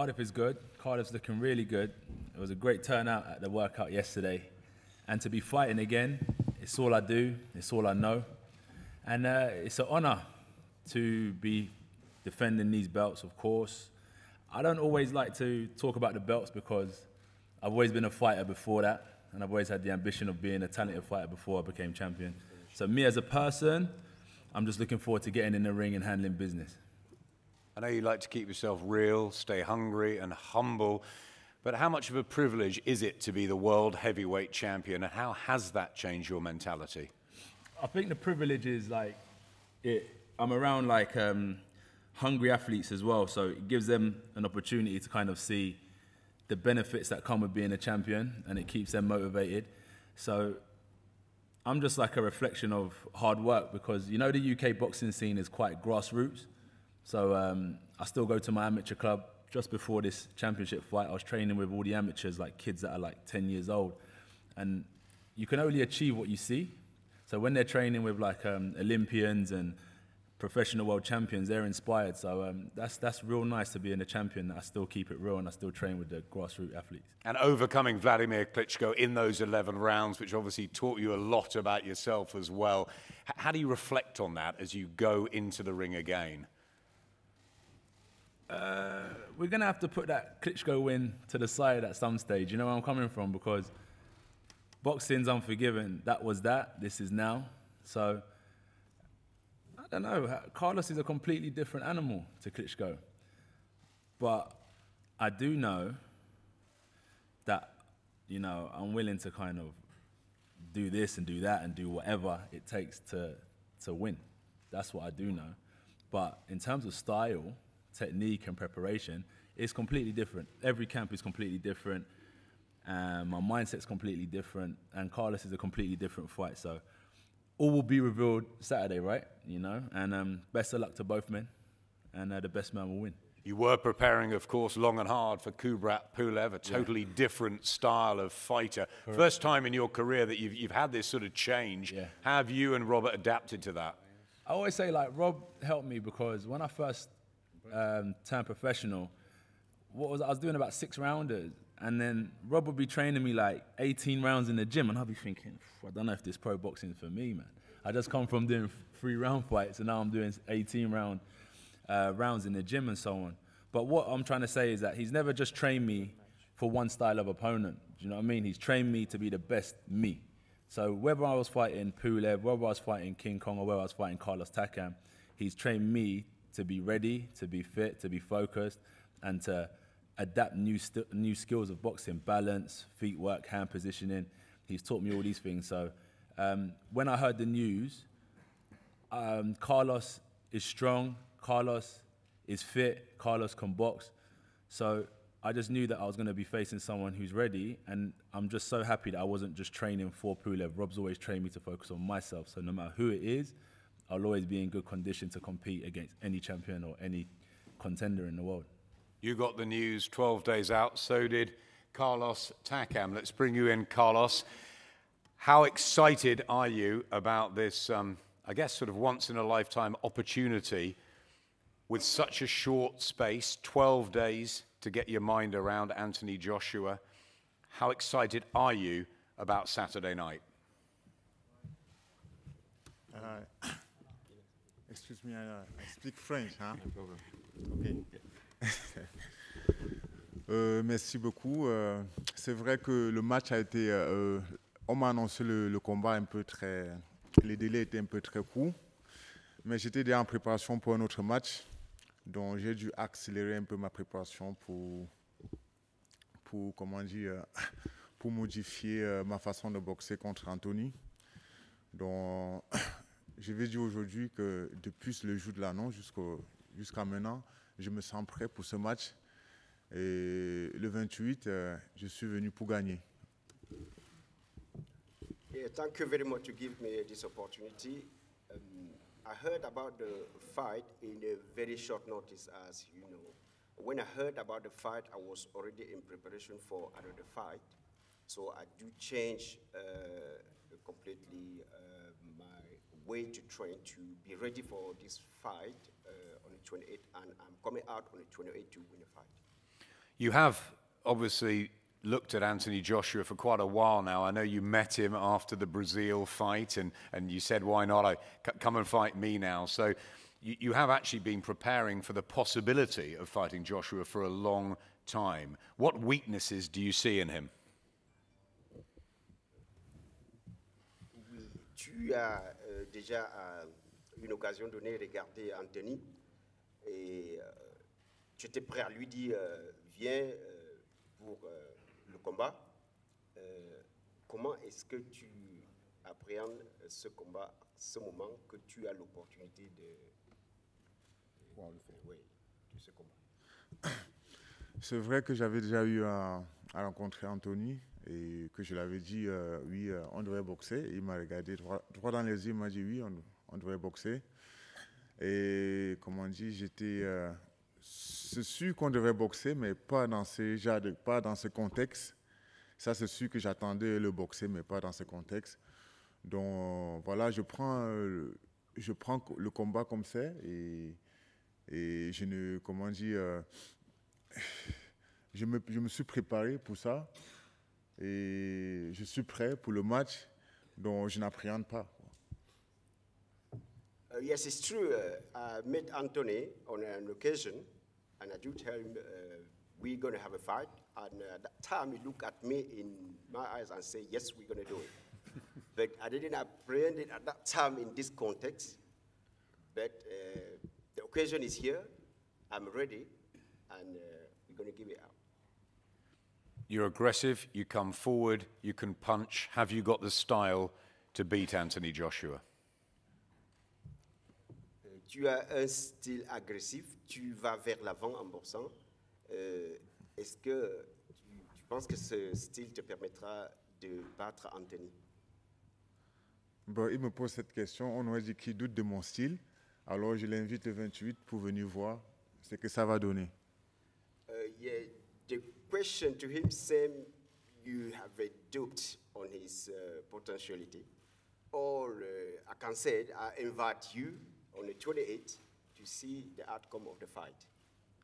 Cardiff is good. Cardiff's looking really good. It was a great turnout at the workout yesterday. And to be fighting again, it's all I do, it's all I know. And it's an honour to be defending these belts, of course. I don't always like to talk about the belts because I've always been a fighter before that, and I've always had the ambition of being a talented fighter before I became champion. So me as a person, I'm just looking forward to getting in the ring and handling business. I know you like to keep yourself real, stay hungry and humble, but how much of a privilege is it to be the world heavyweight champion, and how has that changed your mentality? I think the privilege is like, I'm around like hungry athletes as well, so it gives them an opportunity to kind of see the benefits that come with being a champion, and it keeps them motivated. So I'm just like a reflection of hard work, because you know the UK boxing scene is quite grassroots. So I still go to my amateur club. Just before this championship fight, I was training with all the amateurs, like kids that are like 10 years old. And you can only achieve what you see. So when they're training with like Olympians and professional world champions, they're inspired. So that's real nice to be in a champion, that I still keep it real and I still train with the grassroots athletes. And overcoming Vladimir Klitschko in those 11 rounds, which obviously taught you a lot about yourself as well. How do you reflect on that as you go into the ring again? We're going to have to put that Klitschko win to the side at some stage. You know where I'm coming from? Because boxing's unforgiving. That was that. This is now. So, I don't know. Carlos is a completely different animal to Klitschko. But I do know that, you know, I'm willing to kind of do this and do that and do whatever it takes to win. That's what I do know. But in terms of style, technique and preparation, it's completely different. Every camp is completely different. My mindset's completely different, and Carlos is a completely different fight. So all will be revealed Saturday, right? You know, and best of luck to both men, and the best man will win. You were preparing, of course, long and hard for Kubrat Pulev, a totally different style of fighter. Correct. First time in your career that you've had this sort of change. Yeah. How have you and Robert adapted to that? I always say, like, Rob helped me, because when I first turned professional, I was doing about 6 rounders, and then Rob would be training me like 18 rounds in the gym, and I'd be thinking, I don't know if this pro boxing is for me, man. I just come from doing 3-round fights, and now I'm doing 18 rounds in the gym and so on. But what I'm trying to say is that he's never just trained me for one style of opponent. Do you know what I mean? He's trained me to be the best me. So whether I was fighting Pulev, whether I was fighting King Kong, or whether I was fighting Carlos Takam, he's trained me to be ready, to be fit, to be focused, and to adapt new skills of boxing, balance, feet work, hand positioning. He's taught me all these things. So when I heard the news, Carlos is strong, Carlos is fit, Carlos can box. So I just knew that I was going to be facing someone who's ready, and I'm just so happy that I wasn't just training for Pulev. Rob's always trained me to focus on myself, so no matter who it is, I'll always be in good condition to compete against any champion or any contender in the world. You got the news 12 days out, so did Carlos Takam. Let's bring you in, Carlos. How excited are you about this, I guess, sort of once-in-a-lifetime opportunity with such a short space, 12 days to get your mind around Anthony Joshua? How excited are you about Saturday night? Excuse me, I speak French. Hein? No problem. Okay. Merci beaucoup. C'est vrai que le match a été... on m'a annoncé le combat un peu très... Les délais étaient un peu très courts. Mais j'étais déjà en préparation pour un autre match. Donc j'ai dû accélérer un peu ma préparation pour comment dire, pour modifier ma façon de boxer contre Anthony. Donc... Je vais dire aujourd'hui que depuis le jour de l'annonce jusqu'à maintenant, je me sens prêt pour ce match. Et le 28, je suis venu pour gagner. Yeah, thank you very much to give me this opportunity. I heard about the fight in a very short notice, as you know. When I heard about the fight, I was already in preparation for another fight. So I do change completely my way to train to be ready for this fight on the 28th, and I'm coming out on the 28th to win a fight. You have obviously looked at Anthony Joshua for quite a while now. I know you met him after the Brazil fight, and you said, why not? Come and fight me now. So you have actually been preparing for the possibility of fighting Joshua for a long time. What weaknesses do you see in him? Oui, tu as déjà une occasion donnée regarder Anthony et tu étais prêt à lui dire viens pour le combat. Comment est-ce que tu appréhendes ce combat, ce moment que tu as l'opportunité de oui, de ce combat? C'est vrai que j'avais déjà eu à rencontrer Anthony et que je l'avais dit, oui, on devrait boxer. Il m'a regardé droit dans les yeux, il m'a dit oui, on devrait boxer. Et comme on dit, c'est sûr qu'on devrait boxer, mais pas dans ce contexte. Ça, c'est sûr que j'attendais le boxer, mais pas dans ce contexte. Donc voilà, je prends le combat comme ça et je ne, comment dire, je me suis préparé pour ça et je suis prêt pour le match, donc je n'appréhende pas. Yes, it's true. I met Anthony on an occasion, and I do tell him we're going to have a fight. And at that time, he looked at me in my eyes and said, yes, we're going to do it. But I didn't apprehend it at that time in this context. But the occasion is here. I'm ready, and we're going to give it out. You're aggressive, you come forward, you can punch. Have you got the style to beat Anthony Joshua? Tu as un style agressif, tu vas vers l'avant en boxant. Est-ce que tu penses que ce style te permettra de battre Anthony? Bon, il me pose cette question, on aurait dit qu'il doute de mon style. Alors je l'invite le 28 pour venir voir ce que ça va donner. Yeah, the question to him saying you have a doubt on his potentiality. Or I can say I invite you on the 28th to see the outcome of the fight.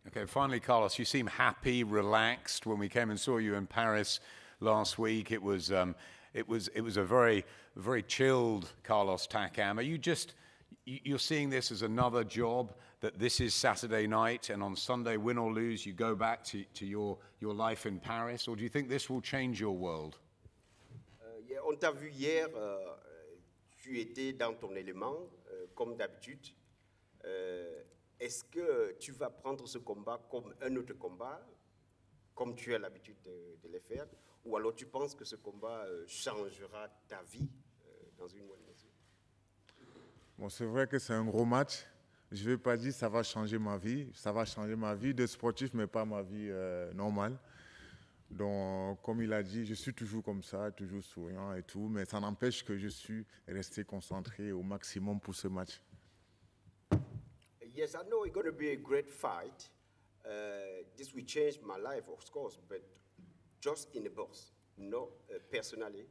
Okay, finally, Carlos, you seem happy, relaxed. When we came and saw you in Paris last week, it was a very, very chilled Carlos Takam. Are you you're seeing this as another job, that this is Saturday night, and on Sunday, win or lose, you go back to your life in Paris, or do you think this will change your world? Yeah, on t'a vu hier, tu étais dans ton élément, comme d'habitude. Est-ce que tu vas prendre ce combat comme un autre combat, comme tu as l'habitude de le faire, ou alors tu penses que ce combat changera ta vie dans une moindre mesure? Bon, c'est vrai que c'est un gros match. Je ne vais pas dire que ça va changer ma vie. Ça va changer ma vie de sportif, mais pas ma vie normale. Donc, comme il a dit, je suis toujours comme ça, toujours souriant et tout, mais ça n'empêche que je suis resté concentré au maximum pour ce match. Yes, I know it's going to be a great fight. This will change my life, of course, but just in the box, not personally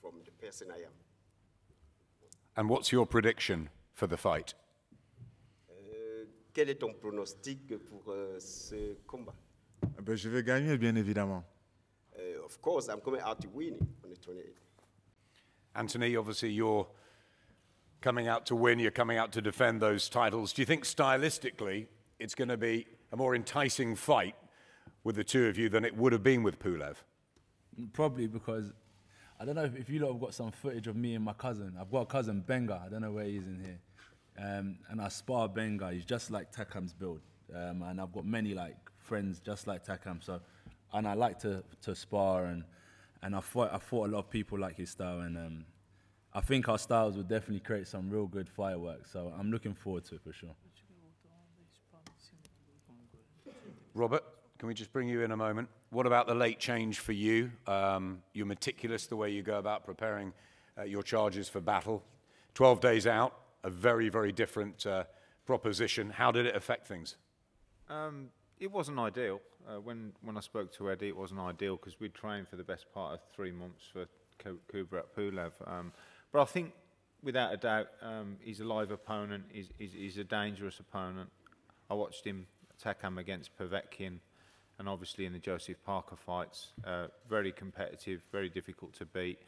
from the person I am. And what's your prediction for the fight? Quel est ton pronostic pour ce combat? Ben, je vais gagner, bien évidemment. Of course, I'm coming out to win on the 28th. Anthony, obviously you're coming out to win, you're coming out to defend those titles. Do you think stylistically it's going to be a more enticing fight with the two of you than it would have been with Pulev? Probably, because I don't know if you lot have got some footage of me and my cousin. I've got a cousin, Benga. I don't know where he is in here. And I spar Benga. He's just like Takam's build. And I've got many like friends just like Takam. So, and I like to spar, and I fought a lot of people like his style. And I think our styles would definitely create some real good fireworks. So I'm looking forward to it for sure. Robert, can we just bring you in a moment? What about the late change for you? You're meticulous the way you go about preparing your charges for battle. 12 days out, a very, very different proposition. How did it affect things? It wasn't ideal. When I spoke to Eddie, it wasn't ideal because we'd trained for the best part of 3 months for Kubrat Pulev. But I think, without a doubt, he's a live opponent. He's a dangerous opponent. I watched him Takam against Povetkin, and obviously in the Joseph Parker fights, very competitive, very difficult to beat.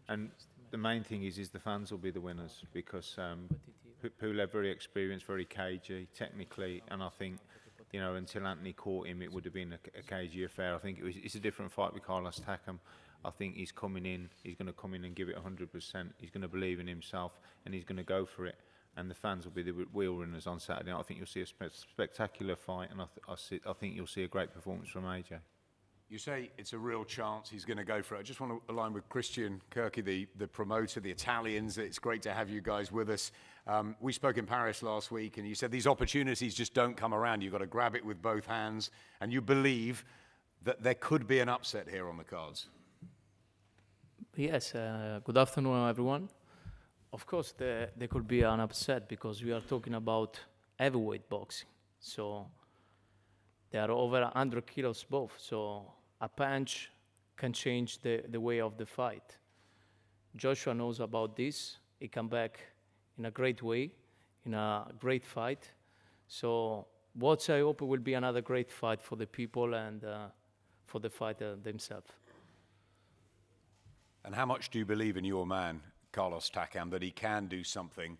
And the main thing is the fans will be the winners, because Pulev very experienced, very cagey technically, and I think, you know, until Anthony caught him, it would have been a cagey affair. I think it's a different fight with Carlos Takam. I think he's coming in, he's going to come in and give it 100%. He's going to believe in himself, and he's going to go for it. And the fans will be the wheel runners on Saturday. I think you'll see a spectacular fight, and I think you'll see a great performance from AJ. You say it's a real chance he's going to go for it. I just want to align with Christian Kirky, the promoter, the Italians. It's great to have you guys with us. We spoke in Paris last week, and you said these opportunities just don't come around. You've got to grab it with both hands, and you believe that there could be an upset here on the cards. Yes, good afternoon, everyone. Of course, there could be an upset, because we are talking about heavyweight boxing. So they are over 100 kilos both. So a punch can change the way of the fight. Joshua knows about this. He come back in a great way, in a great fight. So what I hope will be another great fight for the people and for the fighter themselves. And how much do you believe in your man, Carlos Takam, that he can do something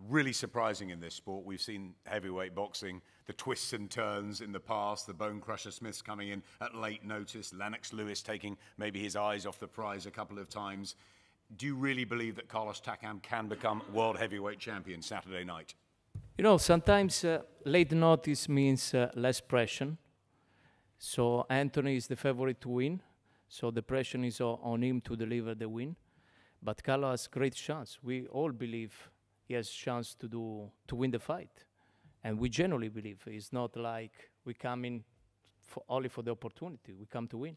really surprising in this sport? We've seen heavyweight boxing, the twists and turns in the past, the Bone Crusher Smiths coming in at late notice, Lennox Lewis taking maybe his eyes off the prize a couple of times. Do you really believe that Carlos Takam can become world heavyweight champion Saturday night? You know, sometimes late notice means less pressure. So Anthony is the favorite to win. So the pressure is on him to deliver the win. But Carlos has great chance. We all believe he has chance to win the fight. And we genuinely believe. It's not like we come in only for the opportunity. We come to win.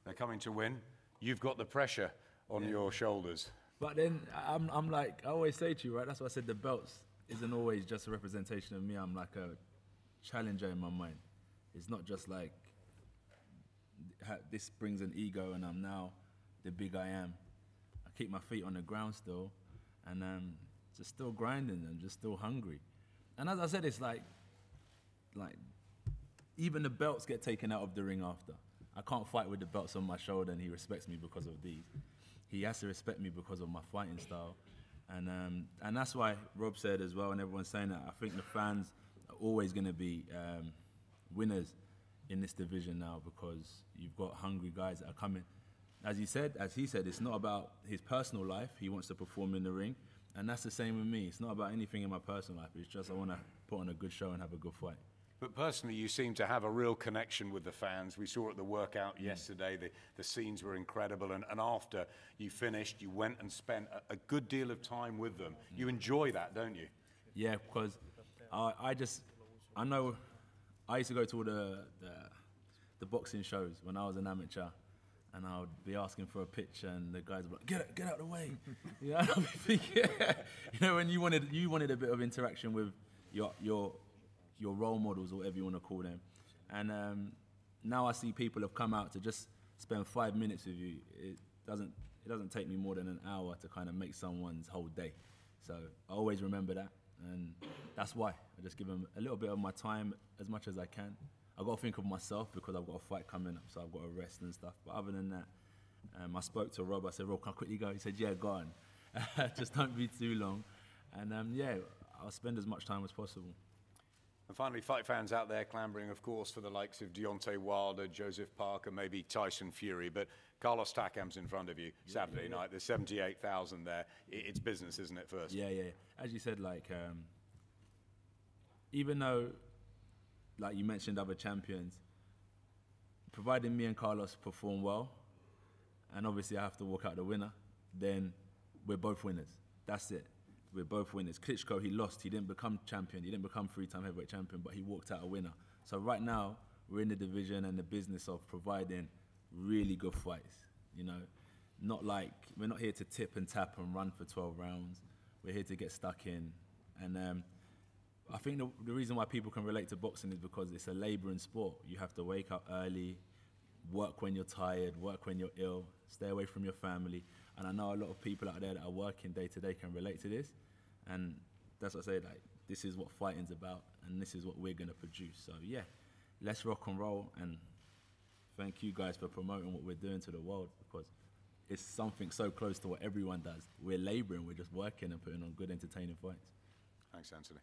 They're coming to win. You've got the pressure on your shoulders. But then I'm like, I always say to you, right? That's why I said the belts isn't always just a representation of me. I'm like a challenger in my mind. It's not just like this brings an ego and I'm now the big I am. I keep my feet on the ground still, and just still grinding and just still hungry. And as I said, it's like even the belts get taken out of the ring after. I can't fight with the belts on my shoulder and he respects me because of these. He has to respect me because of my fighting style. And that's why Rob said as well, and everyone's saying that, I think the fans are always going to be winners in this division now, because you've got hungry guys that are coming. As he said, it's not about his personal life. He wants to perform in the ring. And that's the same with me. It's not about anything in my personal life. It's just I want to put on a good show and have a good fight. But personally, you seem to have a real connection with the fans. We saw at the workout yesterday, the scenes were incredible. And after you finished, you went and spent a good deal of time with them. You enjoy that, don't you? Yeah, because I know I used to go to all the boxing shows when I was an amateur. And I would be asking for a pitch, and the guys would be like, get out of the way. You know, I'd be thinking, you know, when you wanted a bit of interaction with your role models, or whatever you want to call them. And now I see people have come out to just spend 5 minutes with you. It doesn't take me more than an hour to kind of make someone's whole day. So I always remember that, and that's why I just give them a little bit of my time as much as I can. I've got to think of myself because I've got a fight coming up, so I've got to rest and stuff. But other than that, I spoke to Rob. I said, Rob, can I quickly go? He said, yeah, go on. Just don't be too long. And yeah, I'll spend as much time as possible. And finally, fight fans out there clambering, of course, for the likes of Deontay Wilder, Joseph Parker, maybe Tyson Fury. But Carlos Takam's in front of you Saturday night. There's 78,000 there. It's business, isn't it, first? Yeah. As you said, like, even though, like you mentioned, other champions, providing me and Carlos perform well, and obviously I have to walk out the winner, then we're both winners. That's it. We're both winners. Klitschko, he lost. He didn't become champion. He didn't become three-time heavyweight champion, but he walked out a winner. So right now, we're in the division and the business of providing really good fights. You know, not like, we're not here to tip and tap and run for 12 rounds. We're here to get stuck in. And I think the reason why people can relate to boxing is because it's a labouring sport. You have to wake up early, work when you're tired, work when you're ill, stay away from your family. And I know a lot of people out there that are working day to day can relate to this. And that's what I say, like, this is what fighting's about, and this is what we're going to produce. So yeah, let's rock and roll, and thank you guys for promoting what we're doing to the world, because it's something so close to what everyone does. We're labouring, we're just working and putting on good, entertaining fights. Thanks, Anthony.